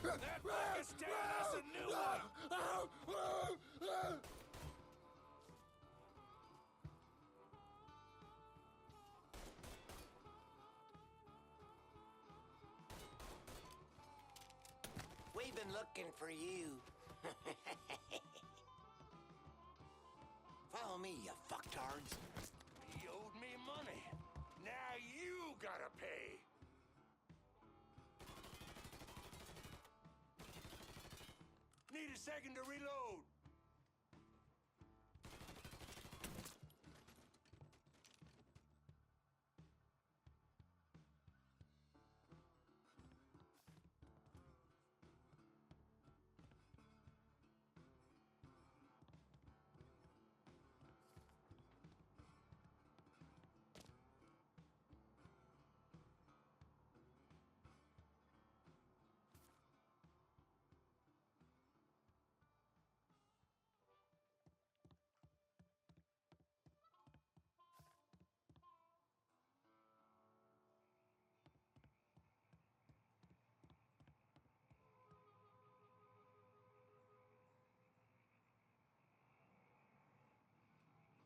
That fucker's tearing us a new one! We've been looking for you. Follow me, you fucktards. He owed me money. Now you gotta pay. Need a second to reload.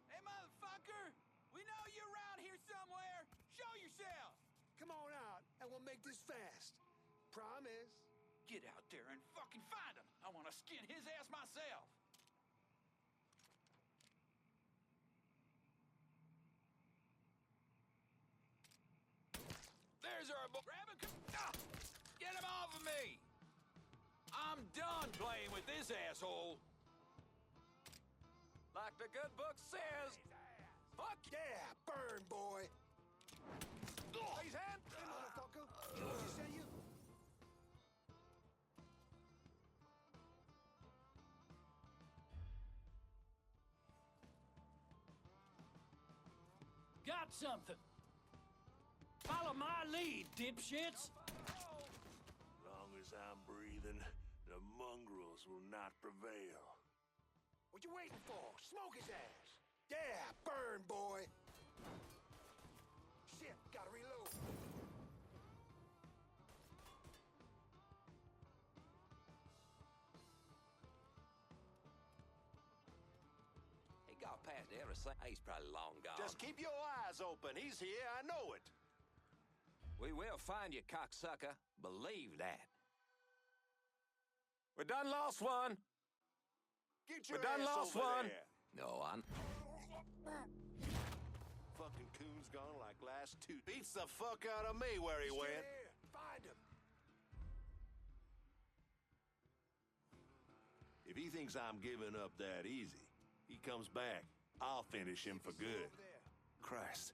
Hey, motherfucker! We know you're around here somewhere! Show yourself! Come on out, and we'll make this fast. Promise. Get out there and fucking find him! I want to skin his ass myself! There's our boy. Grab him! Ah! Get him off of me! I'm done playing with this asshole! Like the good book says, fuck Yeah, burn, boy. He's hand. Hey, motherfucker. You know what you say, you? Got something. Follow my lead, dipshits. As long as I'm breathing, the mongrels will not prevail. What you waiting for? Smoke his ass. Yeah, burn, boy. Shit, gotta reload. He got past everything. He's probably long gone. Just keep your eyes open. He's here, I know it. We will find you, cocksucker. Believe that. We done lost one. Get your We done ass lost over one. there. No, I'm... Fucking coon's gone like last two. Beats the fuck out of me where he Stay went. there. Find him. If he thinks I'm giving up that easy, he comes back. I'll finish him for good. Over there. Christ.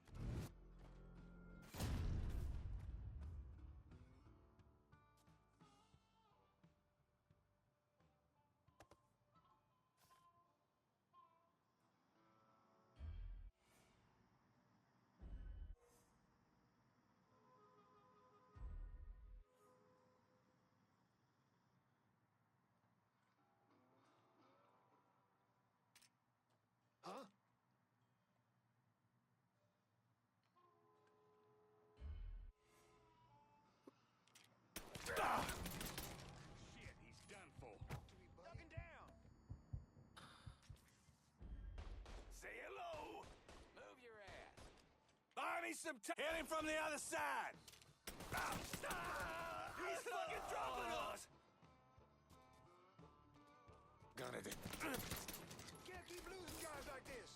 Huh? Shit, he's done for. Ducking down! Say hello. Move your ass! Buy me some time. Hit him from the other side. He's fucking dropping us. Gonna do. Can't keep losing guys like this.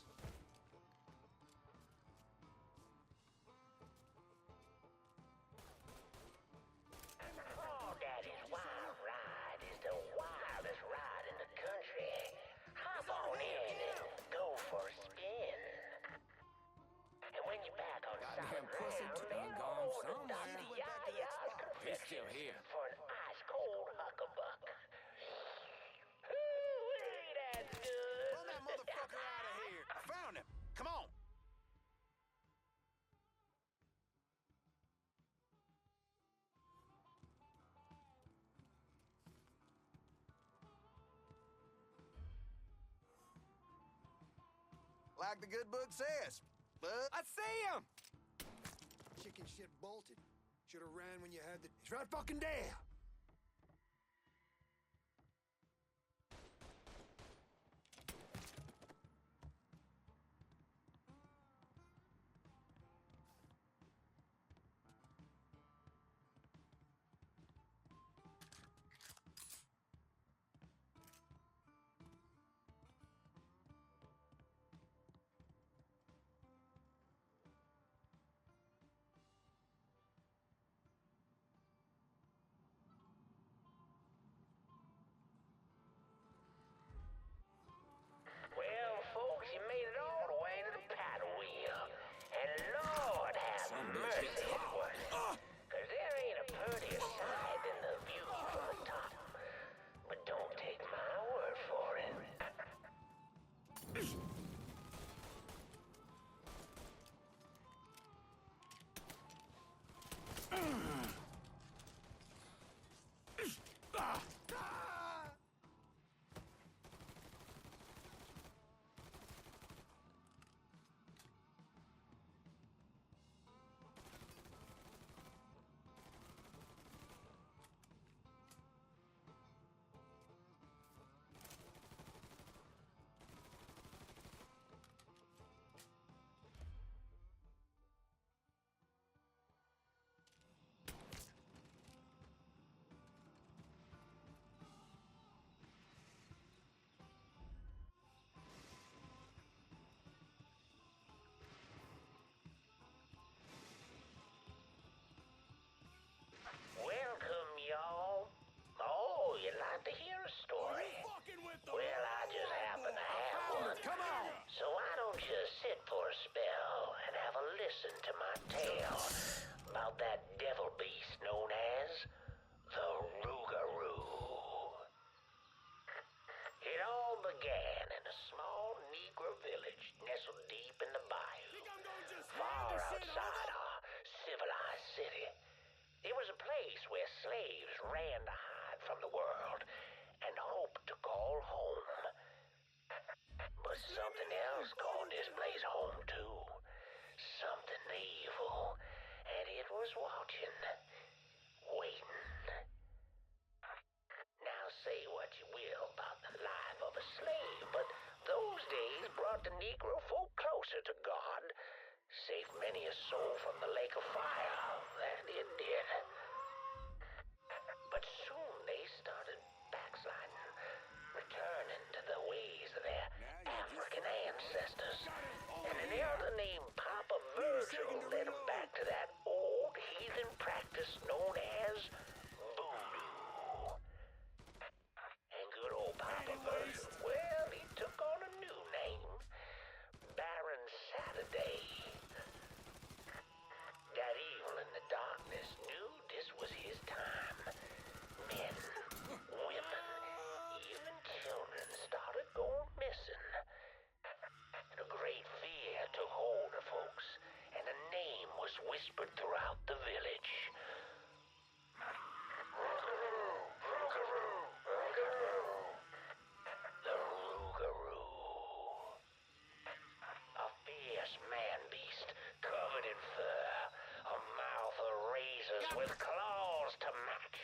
Crawdaddy's Wild Ride is the wildest ride in the country. Hop on in and go for a spin. And when you're back on Goddamn solid pussy ground, done then gone go to somewhere. Dr. He went back to that Yaya's spot. He's still confections here. for an ice-cold huckabuck. Ooh, that's good. Run that motherfucker out of here. I found him. Come on. Like the good book says. But I see him. Chicken shit bolted. Should have ran when you had the... He's right fucking there. listen to my tale about that devil beast known as the Rougarou. It all began in a small Negro village nestled deep in the bayou, far outside our civilized city. It was a place where slaves ran to hide from the world and hoped to call home. But something else called this place home too. Something evil. And it was watching. Waiting. Now say what you will about the life of a slave, but those days brought the Negro folk closer to God. Saved many a soul from the lake of fire. That it did. But soon they started backsliding, returning to the ways of their African ancestors. And an elder named Papa Virgil led them back to that old heathen practice known as voodoo. And good old Papa Virgil, well, he took on a new name, Baron Saturday. That evil in the darkness knew this was his time. Men, women, even children started going missing. And a great fear took hold of folks, and a name was whispered throughout the village. The Rougarou. A fierce man-beast covered in fur, a mouth of razors with claws to match.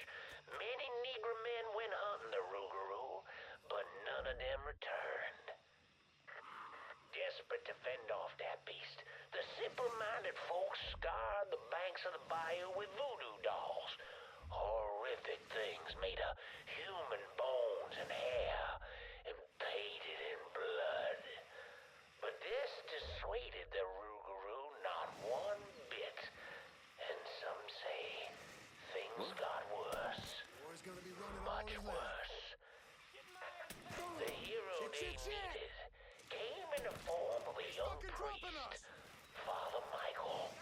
Many Negro men went hunting the Rougarou, but none of them returned. Desperate to fend off that beast, the simple-minded folks scoured the banks of the bayou with voodoo dolls. Horrific things made of human bones and hair and painted in blood. But this dissuaded the Rougarou not one bit. And some say things got worse. Much worse. The hero they needed came in the form of a young priest, Father Michael.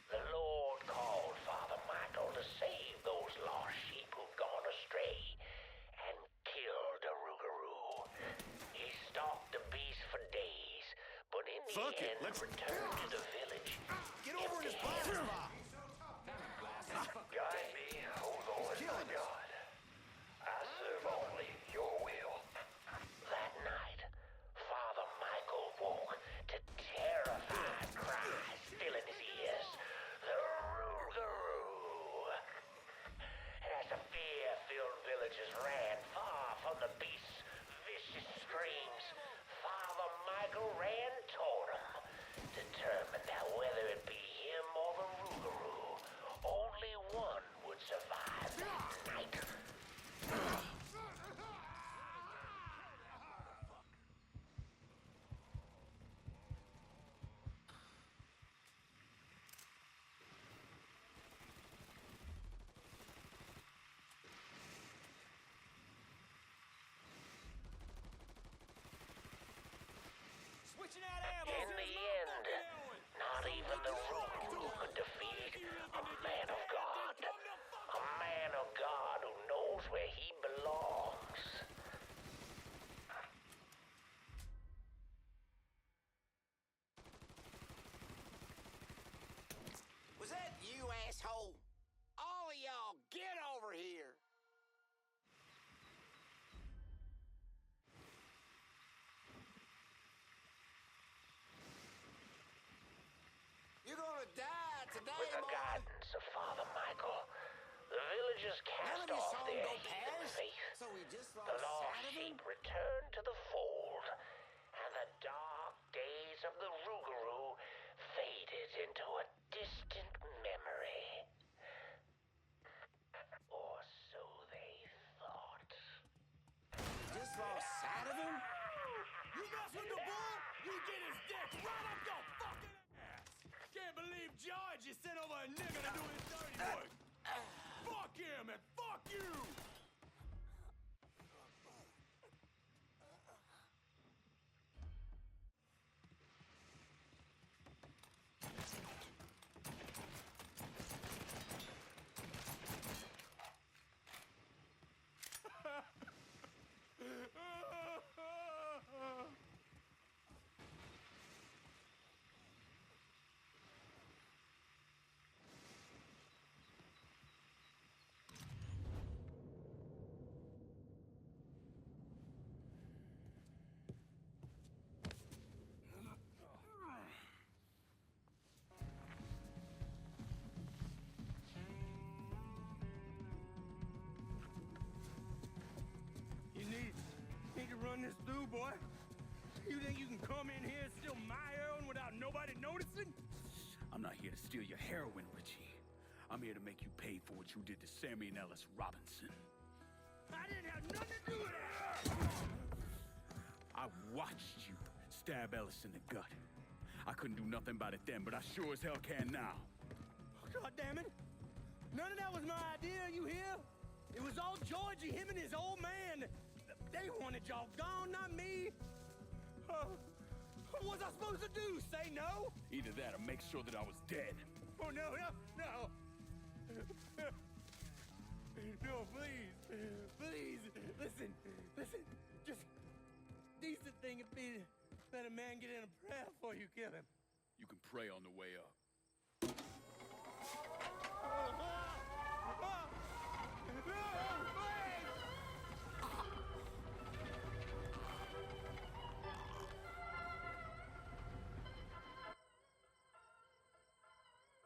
The Lord called Father Michael to save those lost sheep who'd gone astray and killed the Rougarou. He stalked the beast for days, but in the end returned to the village. Get over his body. Guide me, O Lord my God. I serve only your will. That night, Father Michael woke to terrified cries filling his ears. The Rougarou. As the fear-filled villagers ran far from the beast's vicious screams, Father Michael ran toward him, determined that whether it be him or the Rougarou, only one would survive that night. Switching out ammo. In the end, not even the Rougarou could defeat a man of God. A man of God who knows where he belongs. Was that you, asshole? All of y'all, get over here. You're gonna die today, With the boy. guidance of Father Michael, the villagers None cast of you off saw him their go heathen past, faith. so we just The lost lost sight of him. sheep returned to the fold, and the dark days of the Rougarou faded into a distant memory. Or so they thought. Just lost sight of him? You mess with the bull, you get his dick right up your fucking ass! Can't believe George just sent over a nigga to do his dirty work! Fuck him and fuck you! boy. You think you can come in here and steal my heroin without nobody noticing? I'm not here to steal your heroin, Richie. I'm here to make you pay for what you did to Sammy and Ellis Robinson. I didn't have nothing to do with that! I watched you stab Ellis in the gut. I couldn't do nothing about it then, but I sure as hell can now. God damn it! None of that was my idea, you hear? It was all Georgie, him and his old man. They wanted y'all gone, not me. What was I supposed to do? Say no? Either that or make sure that I was dead. Oh, no. No, please. Please. Listen. Just decent thing would be to let a man get in a prayer before you kill him. You can pray on the way up.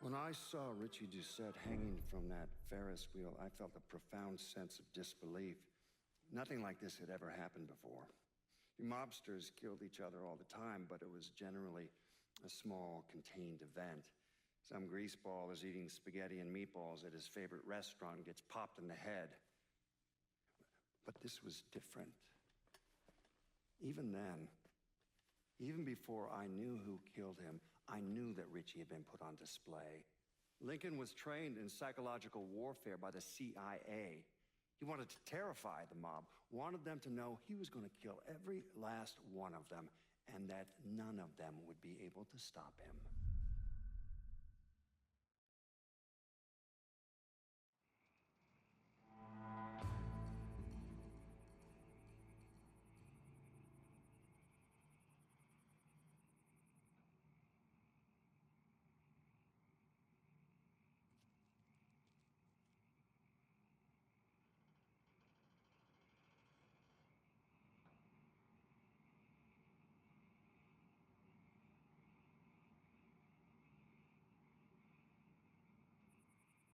When I saw Richie Doucette hanging from that Ferris wheel, I felt a profound sense of disbelief. Nothing like this had ever happened before. You mobsters killed each other all the time, but it was generally a small, contained event. Some greaseball is eating spaghetti and meatballs at his favorite restaurant and gets popped in the head. But this was different. Even then, even before I knew who killed him, I knew that Richie had been put on display. Lincoln was trained in psychological warfare by the CIA. He wanted to terrify the mob, wanted them to know he was going to kill every last one of them, and that none of them would be able to stop him.